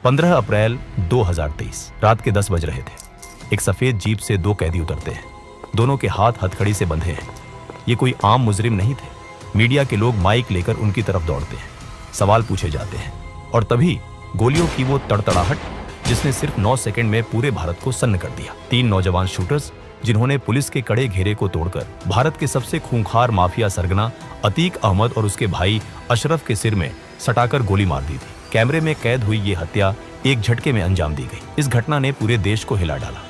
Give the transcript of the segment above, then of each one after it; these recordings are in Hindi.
15 अप्रैल 2023 रात के 10 बज रहे थे। एक सफेद जीप से दो कैदी उतरते हैं। दोनों के हाथ हथकड़ी से बंधे हैं। ये कोई आम मुजरिम नहीं थे। मीडिया के लोग माइक लेकर उनकी तरफ दौड़ते हैं। सवाल पूछे जाते हैं और तभी गोलियों की वो तड़तड़ाहट जिसने सिर्फ 9 सेकंड में पूरे भारत को सन्न कर दिया। 3 नौजवान शूटर्स जिन्होंने पुलिस के कड़े घेरे को तोड़कर भारत के सबसे खूंखार माफिया सरगना अतीक अहमद और उसके भाई अशरफ के सिर में सटाकर गोली मार दी थी। कैमरे में कैद हुई ये हत्या एक झटके में अंजाम दी गई। इस घटना ने पूरे देश को हिला डाला।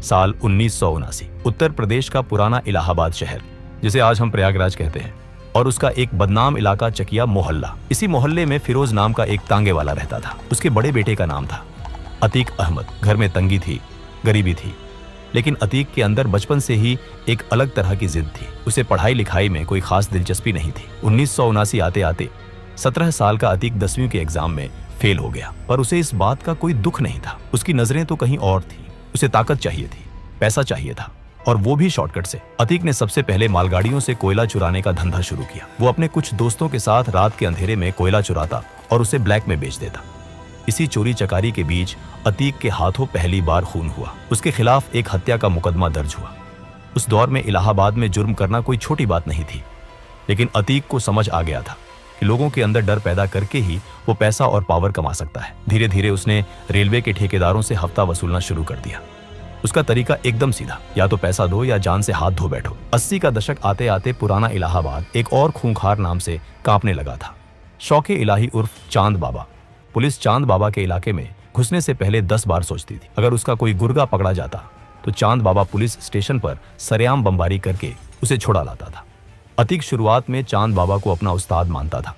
साल 1979 उत्तर प्रदेश का पुराना इलाहाबाद शहर, जिसे आज हम प्रयागराज कहते हैं, और उसका एक बदनाम इलाका चकिया मोहल्ला। इसी मोहल्ले में फिरोज नाम का एक तांगे वाला रहता था। उसके बड़े बेटे का नाम था अतीक अहमद। घर में तंगी थी, गरीबी थी, लेकिन अतीक के अंदर बचपन से ही एक अलग तरह की जिद थी। उसे पढ़ाई लिखाई में कोई खास दिलचस्पी नहीं थी। 1979 आते आते 17 साल का अतीक 10वीं के एग्जाम में फेल हो गया, पर उसे इस बात का कोई दुख नहीं था। उसकी नजरें तो कहीं और थी। उसे ताकत चाहिए थी, पैसा चाहिए था, और वो भी शॉर्टकट से। अतीक ने सबसे पहले मालगाड़ियों से कोयला चुराने का धंधा शुरू किया। वो अपने कुछ दोस्तों के साथ रात के अंधेरे में कोयला चुराता और उसे ब्लैक में बेच देता। इसी चोरी चकारी के बीच अतीक के हाथों पहली बार खून हुआ। उसके खिलाफ एक हत्या का मुकदमा दर्ज हुआ। उस दौर में इलाहाबाद में जुर्म करना कोई छोटी बात नहीं थी, लेकिन अतीक को समझ आ गया था कि लोगों के अंदर डर पैदा करके ही वो पैसा और पावर कमा सकता है। धीरे धीरे उसने रेलवे के ठेकेदारों से हफ्ता वसूलना शुरू कर दिया। उसका तरीका एकदम सीधा, या तो पैसा दो या जान से हाथ धो बैठो। 80 का दशक आते आते पुराना इलाहाबाद एक और खूंखार नाम से कांपने लगा था। शौके इलाही उर्फ चांद बाबा। पुलिस चांद बाबा के इलाके में घुसने से पहले 10 बार सोचती थी। अगर उसका कोई गुर्गा पकड़ा जाता तो चांद बाबा पुलिस स्टेशन पर सरेआम बमबारी करके उसे छुड़ा लाता था। अतीक शुरुआत में चांद बाबा को अपना उस्ताद मानता था।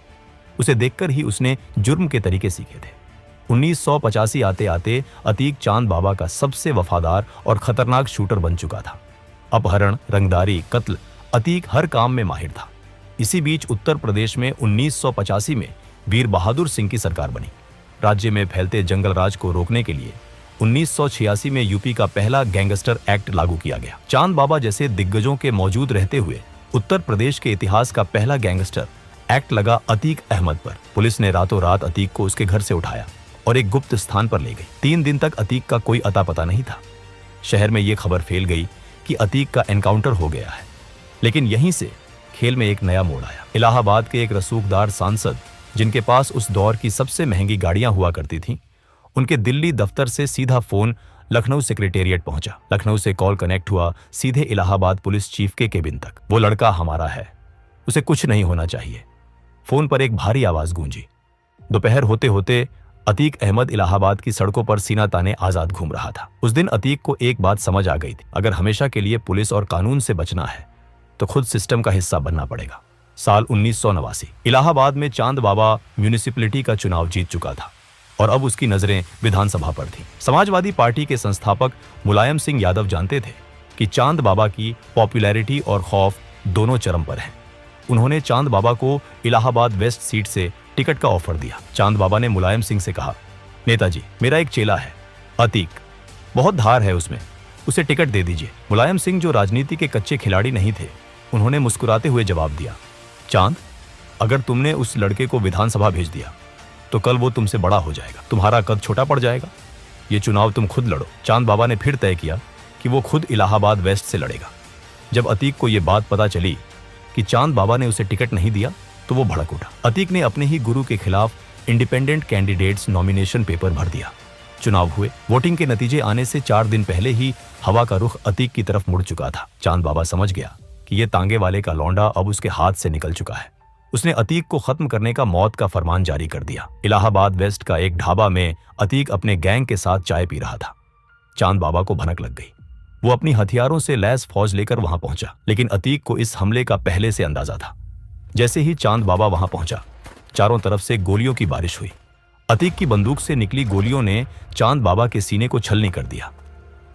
उसे देखकर ही उसने जुर्म के तरीके सीखे थे। 1985 आते आते अतीक चांद बाबा का सबसे वफादार और खतरनाक शूटर बन चुका था। अपहरण, रंगदारी, कत्ल, अतीक हर काम में माहिर था। इसी बीच उत्तर प्रदेश में 1985 में वीर बहादुर सिंह की सरकार बनी। राज्य में फैलते जंगल राज को रोकने के लिए 1986 में यूपी का पहला गैंगस्टर एक्ट लागू किया गया। चांद बाबा जैसे दिग्गजों के मौजूद रहते हुए उत्तर प्रदेश के इतिहास का पहला गैंगस्टर एक्ट लगा अतीक अहमद पर। पुलिस ने रातों रात अतीक को उसके घर से उठाया और एक गुप्त स्थान पर ले गई। 3 दिन तक अतीक का कोई अता पता नहीं था। शहर में यह खबर फैल गई कि अतीक का एनकाउंटर हो गया है। लेकिन यहीं से खेल में एक नया मोड़ आया। इलाहाबाद के एक रसूखदार सांसद, जिनके पास उस दौर की सबसे महंगी गाड़ियां हुआ करती थीं, उनके दिल्ली दफ्तर से सीधा फोन लखनऊ सेक्रेटेरिएट पहुंचा। लखनऊ से कॉल कनेक्ट हुआ सीधे इलाहाबाद पुलिस चीफ के केबिन तक। वो लड़का हमारा है, उसे कुछ नहीं होना चाहिए। फोन पर एक भारी आवाज गूंजी। दोपहर होते होते अतीक अहमद इलाहाबाद की सड़कों पर सीना ताने आजाद घूम रहा था। उस दिन अतीक को एक बात समझ आ गई थी, अगर हमेशा के लिए पुलिस और कानून से बचना है तो खुद सिस्टम का हिस्सा बनना पड़ेगा। साल 1989 इलाहाबाद में चांद बाबा म्यूनिसिपैलिटी का चुनाव जीत चुका था और अब उसकी नजरें विधानसभा पर थीं। समाजवादी पार्टी के संस्थापक मुलायम सिंह यादव जानते थे कि चांद बाबा की पॉपुलैरिटी और खौफ दोनों चरम पर हैं। उन्होंने चांद बाबा को इलाहाबाद वेस्ट सीट से टिकट का ऑफर दिया। चांद बाबा ने मुलायम सिंह से कहा, नेताजी, मेरा एक चेला है अतीक, बहुत धार है उसमें, उसे टिकट दे दीजिए। मुलायम सिंह, जो राजनीति के कच्चे खिलाड़ी नहीं थे, उन्होंने मुस्कुराते हुए जवाब दिया, चांद, अगर तुमने उस लड़के को विधानसभा भेज दिया तो कल वो तुमसे बड़ा हो जाएगा, तुम्हारा कद छोटा पड़ जाएगा। ये चुनाव तुम खुद लड़ो। चांद बाबा ने फिर तय किया कि वो खुद इलाहाबाद वेस्ट से लड़ेगा। जब अतीक को यह बात पता चली कि चांद बाबा ने उसे टिकट नहीं दिया तो वो भड़क उठा। अतीक ने अपने ही गुरु के खिलाफ इंडिपेंडेंट कैंडिडेट्स नॉमिनेशन पेपर भर दिया। चुनाव हुए। वोटिंग के नतीजे आने से 4 दिन पहले ही हवा का रुख अतीक की तरफ मुड़ चुका था। चांद बाबा समझ गया कि ये तांगे वाले का लौंडा अब उसके हाथ से निकल चुका है। उसने अतीक को खत्म करने का मौत का फरमान जारी कर दिया। इलाहाबाद वेस्ट का एक ढाबा में अतीक अपने गैंग के साथ चाय पी रहा था। चांद बाबा को भनक लग गई। वो अपनी हथियारों से लैस फौज लेकर वहां पहुंचा, लेकिन अतीक को इस हमले का पहले से अंदाजा था। जैसे ही चांद बाबा वहां पहुंचा, चारों तरफ से गोलियों की बारिश हुई। अतीक की बंदूक से निकली गोलियों ने चांद बाबा के सीने को छलनी कर दिया।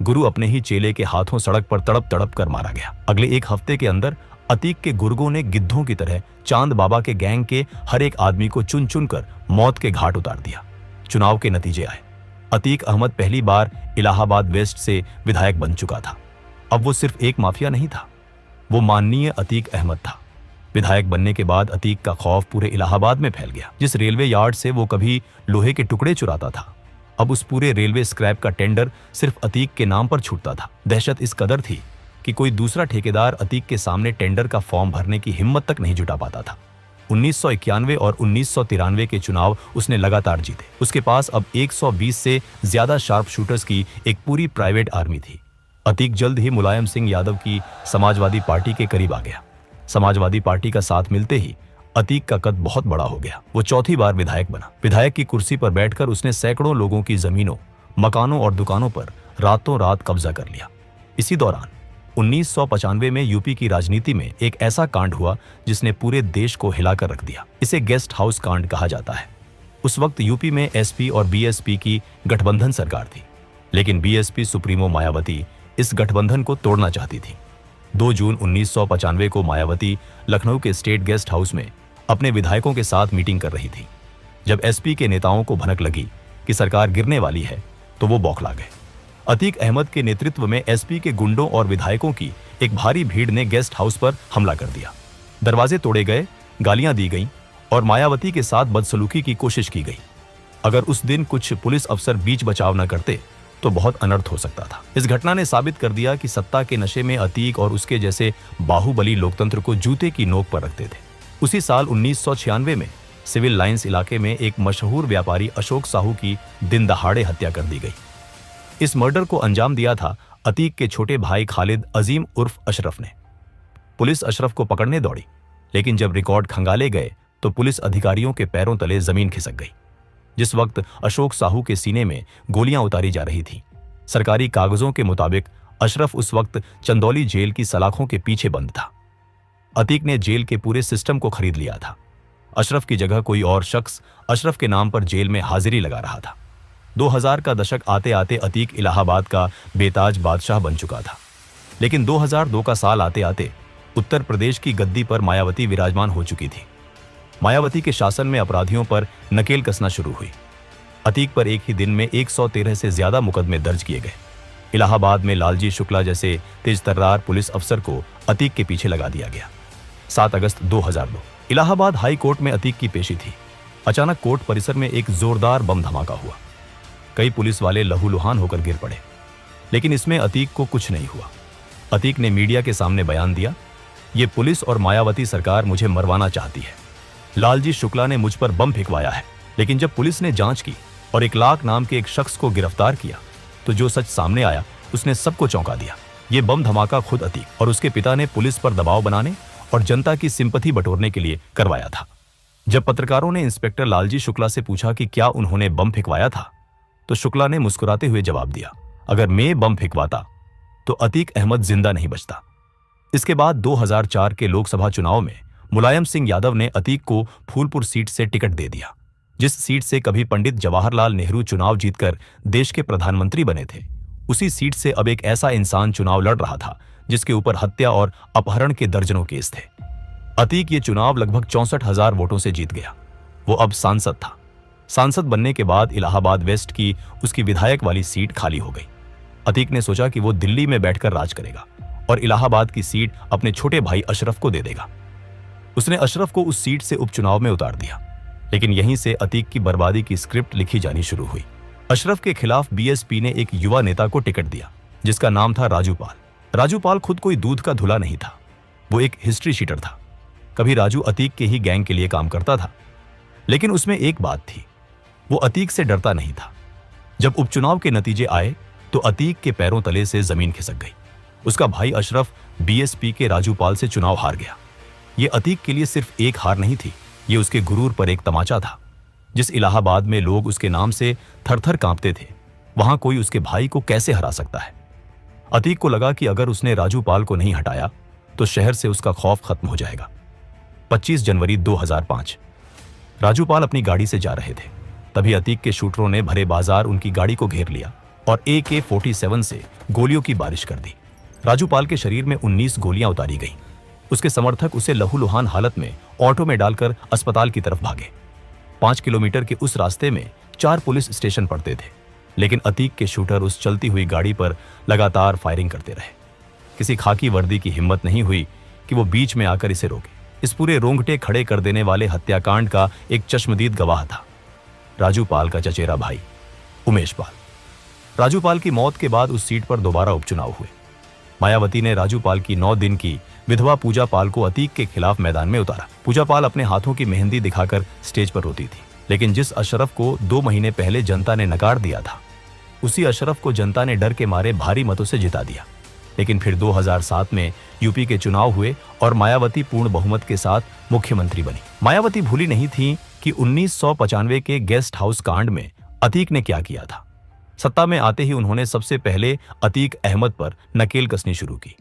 गुरु अपने ही चेले के हाथों सड़क पर तड़प तड़प कर मारा गया। अगले 1 हफ्ते के अंदर अतीक के गुर्गों ने गिद्धों की तरह चांद बाबा के गैंग के हर एक आदमी को चुन चुन कर मौत के घाट उतार दिया। चुनाव के नतीजे आए। अतीक अहमद पहली बार इलाहाबाद वेस्ट से विधायक बन चुका था। अब वो सिर्फ एक माफिया नहीं था, वो माननीय अतीक अहमद था। विधायक बनने के बाद अतीक का खौफ पूरे इलाहाबाद में फैल गया। जिस रेलवे यार्ड से वो कभी लोहे के टुकड़े चुराता था, अब उस पूरे रेलवे स्क्रैप का टेंडर सिर्फ अतीक के नाम पर छूटता था। दहशत इस कदर थी कि कोई दूसरा ठेकेदार अतीक के सामने टेंडर का फॉर्म भरने की हिम्मत तक नहीं जुटा पाता था। 1991 और 1993 के चुनाव उसने लगातार जीते। उसके पास अब 120 से ज्यादा शार्प शूटर्स की एक पूरी प्राइवेट आर्मी थी। अतीक जल्द ही मुलायम सिंह यादव की समाजवादी पार्टी के करीब आ गया। समाजवादी पार्टी का साथ मिलते ही अतीक का कद बहुत बड़ा हो गया। वो चौथी बार विधायक बना। विधायक की कुर्सी पर बैठकर उसने सैकड़ों लोगों की जमीनों, मकानों और दुकानों पर रातों रात कब्जा कर लिया। इसी दौरान 1995 में यूपी की राजनीति में एक ऐसा कांड हुआ जिसने पूरे देश को हिलाकर रख दिया। इसे गेस्ट हाउस कांड कहा जाता है। उस वक्त यूपी में एसपी और बीएसपी की गठबंधन सरकार थी, लेकिन बीएसपी सुप्रीमो मायावती इस गठबंधन को तोड़ना चाहती थी। 2 जून 1995 को मायावती लखनऊ के स्टेट गेस्ट हाउस में अपने विधायकों के साथ मीटिंग कर रही थी। जब एसपी के नेताओं को भनक लगी कि सरकार गिरने वाली है, तो वो बौखला गए। अतीक अहमद के नेतृत्व में एसपी के गुंडों और विधायकों की एक भारी भीड़ ने गेस्ट हाउस पर हमला कर दिया। दरवाजे तोड़े गए, गालियां दी गईं और मायावती के साथ बदसलूकी की कोशिश की गई। अगर उस दिन कुछ पुलिस अफसर बीच बचाव न करते तो बहुत अनर्थ हो सकता था। इस घटना ने साबित कर दिया कि सत्ता के नशे में अतीक और उसके जैसे बाहुबली लोकतंत्र को जूते की नोक पर रखते थे। उसी साल 1996 में सिविल लाइंस इलाके में एक मशहूर व्यापारी अशोक साहू की दिन दहाड़े हत्या कर दी गई। इस मर्डर को अंजाम दिया था अतीक के छोटे भाई खालिद अजीम उर्फ अशरफ ने। पुलिस अशरफ को पकड़ने दौड़ी, लेकिन जब रिकॉर्ड खंगाले गए तो पुलिस अधिकारियों के पैरों तले जमीन खिसक गई। जिस वक्त अशोक साहू के सीने में गोलियां उतारी जा रही थी, सरकारी कागजों के मुताबिक अशरफ उस वक्त चंदौली जेल की सलाखों के पीछे बंद था। अतीक ने जेल के पूरे सिस्टम को खरीद लिया था। अशरफ की जगह कोई और शख्स अशरफ के नाम पर जेल में हाजिरी लगा रहा था। 2000 का दशक आते आते अतीक इलाहाबाद का बेताज बादशाह बन चुका था। लेकिन 2002 का साल आते आते उत्तर प्रदेश की गद्दी पर मायावती विराजमान हो चुकी थी। मायावती के शासन में अपराधियों पर नकेल कसना शुरू हुई। अतीक पर एक ही दिन में 113 से ज्यादा मुकदमे दर्ज किए गए। इलाहाबाद में लालजी शुक्ला जैसे तेजतर्रार पुलिस अफसर को अतीक के पीछे लगा दिया गया। 7 अगस्त 2002 इलाहाबाद हाई कोर्ट में अतीक की पेशी थी। अचानक कोर्ट परिसर में एक जोरदार बम धमाका हुआ। कई पुलिस वाले लहूलुहान होकर गिर पड़े, लेकिन इसमें अतीक को कुछ नहीं हुआ। अतीक ने मीडिया के सामने बयान दिया, ये पुलिस और मायावती सरकार मुझे मरवाना चाहती है। लालजी शुक्ला ने मुझ पर बम फेंकवाया है। लेकिन जब पुलिस ने जांच की और इकलाक नाम के एक शख्स को गिरफ्तार किया, तो जो सच सामने आया उसने सबको चौंका दिया। ये बम धमाका खुद अतीक और उसके पिता ने पुलिस पर दबाव बनाने और जनता की सिंपैथी बटोरने के लिए करवाया था। जब पत्रकारों ने इंस्पेक्टर लालजी शुक्ला से पूछा कि क्या उन्होंने बम फेंकवाया था, तो शुक्ला ने मुस्कुराते हुए जवाब दिया, अगर मैं बम फेंकवाता तो अतीक अहमद जिंदा नहीं बचता। इसके बाद 2004 के लोकसभा चुनाव में मुलायम सिंह यादव ने अतीक को फूलपुर सीट से टिकट दे दिया, जिस सीट से कभी पंडित जवाहरलाल नेहरू चुनाव जीतकर देश के प्रधानमंत्री बने थे। उसी सीट से अब एक ऐसा इंसान चुनाव लड़ रहा था जिसके ऊपर हत्या और अपहरण के दर्जनों केस थे। अतीक ये चुनाव लगभग 64,000 वोटों से जीत गया। वो अब सांसद था। सांसद बनने के बाद इलाहाबाद वेस्ट की उसकी विधायक वाली सीट खाली हो गई। अतीक ने सोचा कि वो दिल्ली में बैठकर राज करेगा और इलाहाबाद की सीट अपने छोटे भाई अशरफ को दे देगा। उसने अशरफ को उस सीट से उपचुनाव में उतार दिया, लेकिन यहीं से अतीक की बर्बादी की स्क्रिप्ट लिखी जानी शुरू हुई। अशरफ के खिलाफ बीएसपी ने एक युवा नेता को टिकट दिया, जिसका नाम था राजू पाल। राजू पाल खुद कोई दूध का धुला नहीं था, वो एक हिस्ट्री शीटर था। कभी राजू अतीक के ही गैंग के लिए काम करता था, लेकिन उसमें एक बात थी, वो अतीक से डरता नहीं था। जब उपचुनाव के नतीजे आए तो अतीक के पैरों तले से जमीन खिसक गई। उसका भाई अशरफ बीएसपी के राजू पाल से चुनाव हार गया। ये अतीक के लिए सिर्फ एक हार नहीं थी, ये उसके गुरूर पर एक तमाचा था। जिस इलाहाबाद में लोग उसके नाम से थरथर कांपते थे, वहां कोई उसके भाई को कैसे हरा सकता है। अतीक को लगा कि अगर उसने राजू पाल को नहीं हटाया तो शहर से उसका खौफ खत्म हो जाएगा। 25 जनवरी 2005 राजू पाल अपनी गाड़ी से जा रहे थे, तभी अतीक के शूटरों ने भरे बाजार उनकी गाड़ी को घेर लिया और AK-47 से गोलियों की बारिश कर दी। राजू पाल के शरीर में 19 गोलियां उतारी गईं। उसके समर्थक उसे लहूलुहान हालत में ऑटो में डालकर अस्पताल की तरफ भागे। 5 किलोमीटर के उस रास्ते में 4 पुलिस स्टेशन पड़ते थे। लेकिन अतीक के शूटर उस चलती हुई गाड़ी पर लगातार फायरिंग करते रहे। किसी खाकी वर्दी की हिम्मत नहीं हुई कि वो बीच में आकर इसे रोके। इस पूरे रोंगटे खड़े कर देने वाले हत्याकांड का एक चश्मदीद गवाह था राजू पाल का चचेरा भाई उमेश पाल। राजू पाल की मौत के बाद उस सीट पर दोबारा उपचुनाव हुए। मायावती ने राजू पाल की 9 दिन की विधवा पूजा पाल को अतीक के खिलाफ मैदान में उतारा। पूजा पाल अपने हाथों की मेहंदी दिखाकर स्टेज पर रोती थी, लेकिन जिस अशरफ को 2 महीने पहले जनता ने नकार दिया था, उसी अशरफ को जनता ने डर के मारे भारी मतों से जिता दिया। लेकिन फिर 2007 में यूपी के चुनाव हुए और मायावती पूर्ण बहुमत के साथ मुख्यमंत्री बनी। मायावती भूली नहीं थी कि 1995 के गेस्ट हाउस कांड में अतीक ने क्या किया था। सत्ता में आते ही उन्होंने सबसे पहले अतीक अहमद पर नकेल कसनी शुरू की।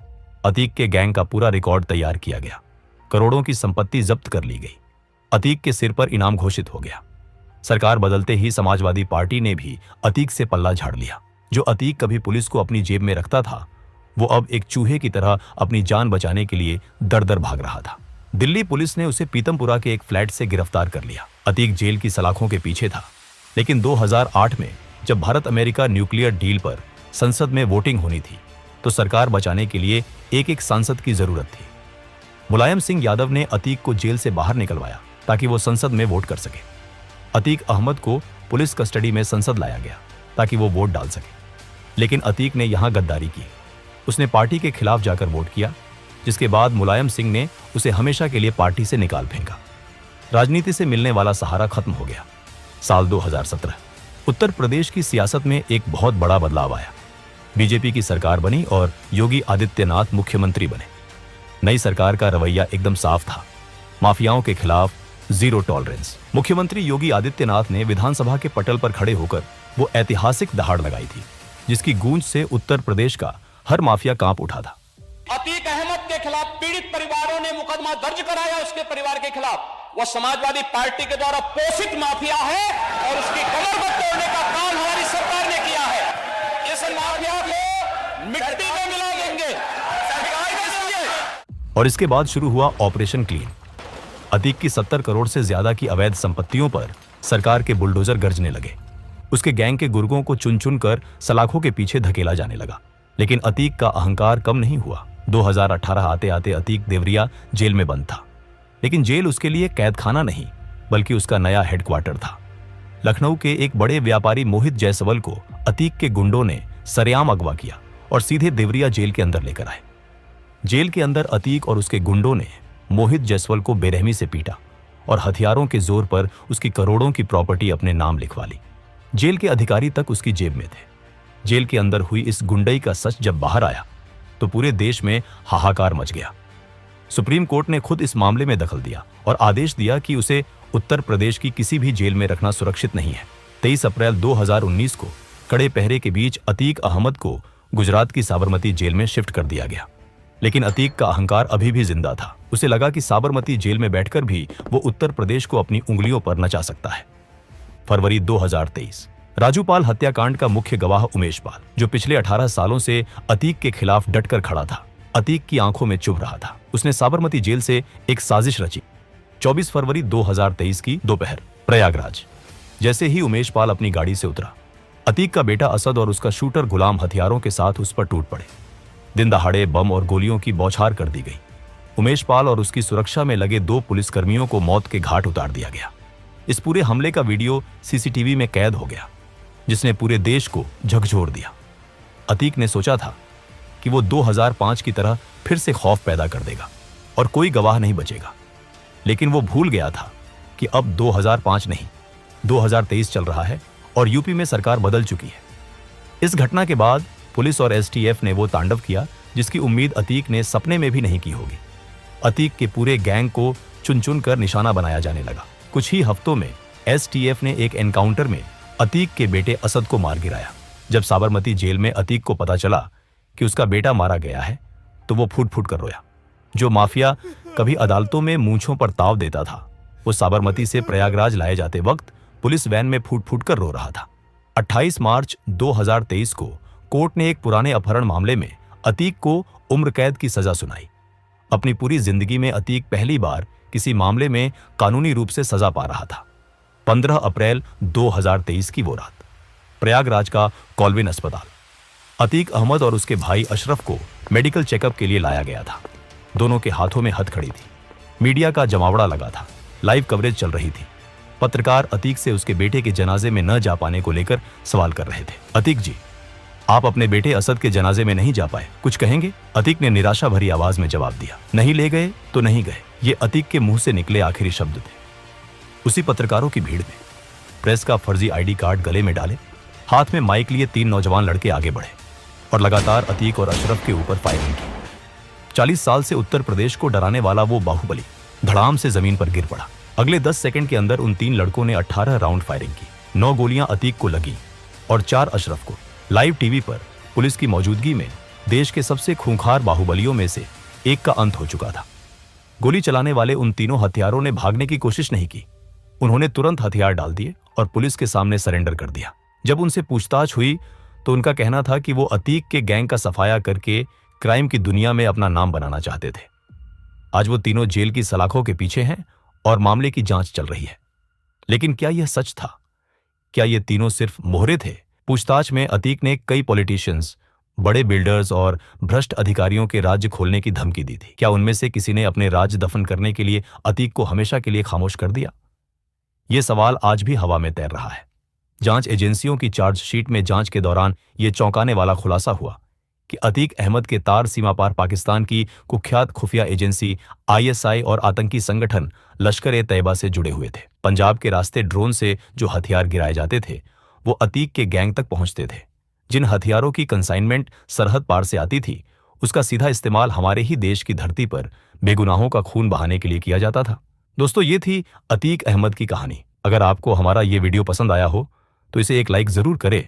अतीक के गैंग का पूरा रिकॉर्ड तैयार किया गया। करोड़ों की संपत्ति जब्त कर ली गई। अतीक के सिर पर इनाम घोषित हो गया। सरकार बदलते ही समाजवादी पार्टी ने भी अतीक से पल्ला झाड़ लिया। जो अतीक कभी पुलिस को अपनी जेब में रखता था, वो अब एक चूहे की तरह अपनी जान बचाने के लिए दर दर भाग रहा था। दिल्ली पुलिस ने उसे पीतमपुरा के एक फ्लैट से गिरफ्तार कर लिया। अतीक जेल की सलाखों के पीछे था, लेकिन 2008 में जब भारत अमेरिका न्यूक्लियर डील पर संसद में वोटिंग होनी थी, तो सरकार बचाने के लिए एक सांसद की जरूरत थी। मुलायम सिंह यादव ने अतीक को जेल से बाहर निकलवाया ताकि वो संसद में वोट कर सके। अतीक अहमद को पुलिस कस्टडी में संसद लाया गया ताकि वो वोट डाल सके, लेकिन अतीक ने यहां गद्दारी की। उसने पार्टी के खिलाफ जाकर वोट किया, जिसके बाद मुलायम सिंह ने उसे हमेशा के लिए पार्टी से निकाल फेंका। राजनीति से मिलने वाला सहारा खत्म हो गया। साल 2017 उत्तर प्रदेश की सियासत में एक बहुत बड़ा बदलाव आया। बीजेपी की सरकार बनी और योगी आदित्यनाथ मुख्यमंत्री बने। नई सरकार का रवैया एकदम साफ था, माफियाओं के खिलाफ जीरो टॉलरेंस। मुख्यमंत्री योगी आदित्यनाथ ने विधानसभा के पटल पर खड़े होकर वो ऐतिहासिक दहाड़ लगाई थी, जिसकी गूंज से उत्तर प्रदेश का हर माफिया कांप उठा था। अतीक अहमद के खिलाफ पीड़ित परिवारों ने मुकदमा दर्ज कराया। उसके परिवार के खिलाफ वह समाजवादी पार्टी के द्वारा पोषित माफिया है और उसकी कमर तोड़ने का काम हमारी सरकार ने किया है। इस माफिया को मिट्टी में मिला देंगे। सरकार किसकी? और इसके बाद शुरू हुआ ऑपरेशन क्लीन। अतीक की 70 करोड़ से ज्यादा की अवैध संपत्तियों पर सरकार के बुलडोजर गरजने लगे। उसके गैंग के गुर्गों को चुन चुन कर सलाखों के पीछे धकेला जाने लगा। लेकिन अतीक का अहंकार कम नहीं हुआ। 2018 आते आते अतीक देवरिया जेल में बंद था, लेकिन जेल उसके लिए कैदखाना नहीं, बल्कि उसका नया हेडक्वार्टर था। लखनऊ के एक बड़े व्यापारी मोहित जायसवाल को अतीक के गुंडों ने सरेआम अगवा किया और सीधे देवरिया जेल के अंदर लेकर आए। जेल के अंदर अतीक और उसके गुंडों ने मोहित जायसवाल को बेरहमी से पीटा और हथियारों के जोर पर उसकी करोड़ों की प्रॉपर्टी अपने नाम लिखवा ली। जेल के अधिकारी तक उसकी जेब में थे। जेल के अंदर हुई इस गुंडई का सच जब बाहर आया, तो पूरे देश में हाहाकार मच गया। सुप्रीम कोर्ट ने खुद इस मामले में दखल दिया और आदेश दिया कि उसे उत्तर प्रदेश की किसी भी जेल में रखना सुरक्षित नहीं है। 23 अप्रैल 2019 को कड़े पहरे के बीच अतीक अहमद को गुजरात की साबरमती जेल में शिफ्ट कर दिया गया। लेकिन अतीक का अहंकार अभी भी जिंदा था। उसे लगा कि साबरमती जेल में बैठकर भी वो उत्तर प्रदेश को अपनी उंगलियों पर नचा सकता है। फरवरी 2023 राजू पाल हत्याकांड का मुख्य गवाह उमेश पाल, जो पिछले 18 सालों से अतीक के खिलाफ डटकर खड़ा था, अतीक की आंखों में चुभ रहा था। उसने साबरमती जेल से एक साजिश रची। 24 फरवरी 2023 की दोपहर प्रयागराज। जैसे ही उमेश पाल अपनी गाड़ी से उतरा, अतीक का बेटा असद और उसका शूटर गुलाम हथियारों के साथ उस पर टूट पड़े। दिन दहाड़े बम और गोलियों की बौछार कर दी गई। उमेश पाल और उसकी सुरक्षा में लगे 2 पुलिसकर्मियों को मौत के घाट उतार दिया गया। इस पूरे हमले का वीडियो सीसीटीवी में कैद हो गया, जिसने पूरे देश को झकझोर दिया। अतीक ने सोचा था कि वो 2005 की तरह फिर से खौफ पैदा कर देगा और कोई गवाह नहीं बचेगा, लेकिन वो भूल गया था कि अब 2005 नहीं, 2023 चल रहा है और यूपी में सरकार बदल चुकी है। इस घटना के बाद पुलिस और एसटीएफ ने वो तांडव किया जिसकी उम्मीद अतीक ने सपने में भी नहीं की होगी। अतीक के पूरे गैंग को चुन चुन कर निशाना बनाया जाने लगा। कुछ ही हफ्तों में एसटीएफ ने एक एनकाउंटर में अतीक के बेटे असद को मार गिराया। जब साबरमती जेल में अतीक को पता चला कि उसका बेटा मारा गया है, तो वो फूट फूट कर रोया। जो माफिया कभी अदालतों में मूंछों पर ताव देता था, वो साबरमती से प्रयागराज लाए जाते वक्त पुलिस वैन में फूट फूट कर रो रहा था। 28 मार्च 2023 को कोर्ट ने एक पुराने अपहरण मामले में अतीक को उम्र कैद की सजा सुनाई। अपनी पूरी जिंदगी में अतीक पहली बार किसी मामले में कानूनी रूप से सजा पा रहा था। 15 अप्रैल 2023 की वो रात। प्रयागराज का कॉल्विन अस्पताल। अतीक अहमद और उसके भाई अशरफ को मेडिकल चेकअप के लिए लाया गया था। दोनों के हाथों में हथकड़ी थी। मीडिया का जमावड़ा लगा था। लाइव कवरेज चल रही थी। पत्रकार अतीक से उसके बेटे के जनाजे में न जा पाने को लेकर सवाल कर रहे थे। अतीक जी, आप अपने बेटे असद के जनाजे में नहीं जा पाए, कुछ कहेंगे? अतीक ने निराशा भरी आवाज में जवाब दिया, नहीं ले गए तो नहीं गए। ये अतीक के मुंह से निकले आखिरी शब्द थे। उसी पत्रकारों की भीड़ में प्रेस का फर्जी आईडी कार्ड गले में डाले, हाथ में माइक लिए 3 नौजवान लड़के आगे बढ़े और लगातार अतीक और अशरफ के ऊपर फायरिंग की। 40 साल से उत्तर प्रदेश को डराने वाला वो बाहुबली धड़ाम से जमीन पर गिर पड़ा। अगले 10 सेकंड के अंदर उन 3 लड़कों ने 18 राउंड फायरिंग की। 9 गोलियां अतीक को लगी और 4 अशरफ को। लाइव टीवी पर पुलिस की मौजूदगी में देश के सबसे खूंखार बाहुबलियों में से एक का अंत हो चुका था। गोली चलाने वाले उन तीनों हथियारों ने भागने की कोशिश नहीं की। उन्होंने तुरंत हथियार डाल दिए और पुलिस के सामने सरेंडर कर दिया। जब उनसे पूछताछ हुई तो उनका कहना था कि वो अतीक के गैंग का सफाया करके क्राइम की दुनिया में अपना नाम बनाना चाहते थे। आज वो तीनों जेल की सलाखों के पीछे हैं और मामले की जांच चल रही है। लेकिन क्या यह सच था? क्या ये तीनों सिर्फ मोहरे थे? पूछताछ में अतीक ने कई पॉलिटिशियंस, बड़े बिल्डर्स और भ्रष्ट अधिकारियों के राज्य खोलने की धमकी दी थी। क्या उनमें से किसी ने अपने राज्य दफन करने के लिए अतीक को हमेशा के लिए खामोश कर दिया? ये सवाल आज भी हवा में तैर रहा है। जांच एजेंसियों की चार्जशीट में जांच के दौरान यह चौंकाने वाला खुलासा हुआ कि अतीक अहमद के तार सीमा पार पाकिस्तान की कुख्यात खुफिया एजेंसी ISI और आतंकी संगठन लश्कर-ए-तैयबा से जुड़े हुए थे। पंजाब के रास्ते ड्रोन से जो हथियार गिराए जाते थे वो अतीक के गैंग तक पहुंचते थे। जिन हथियारों की कंसाइनमेंट सरहद पार से आती थी उसका सीधा इस्तेमाल हमारे ही देश की धरती पर बेगुनाहों का खून बहाने के लिए किया जाता था। दोस्तों, ये थी अतीक अहमद की कहानी। अगर आपको हमारा ये वीडियो पसंद आया हो तो इसे एक लाइक जरूर करें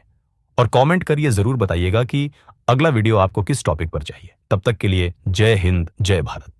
और कमेंट करिए, जरूर बताइएगा कि अगला वीडियो आपको किस टॉपिक पर चाहिए। तब तक के लिए जय हिंद, जय भारत।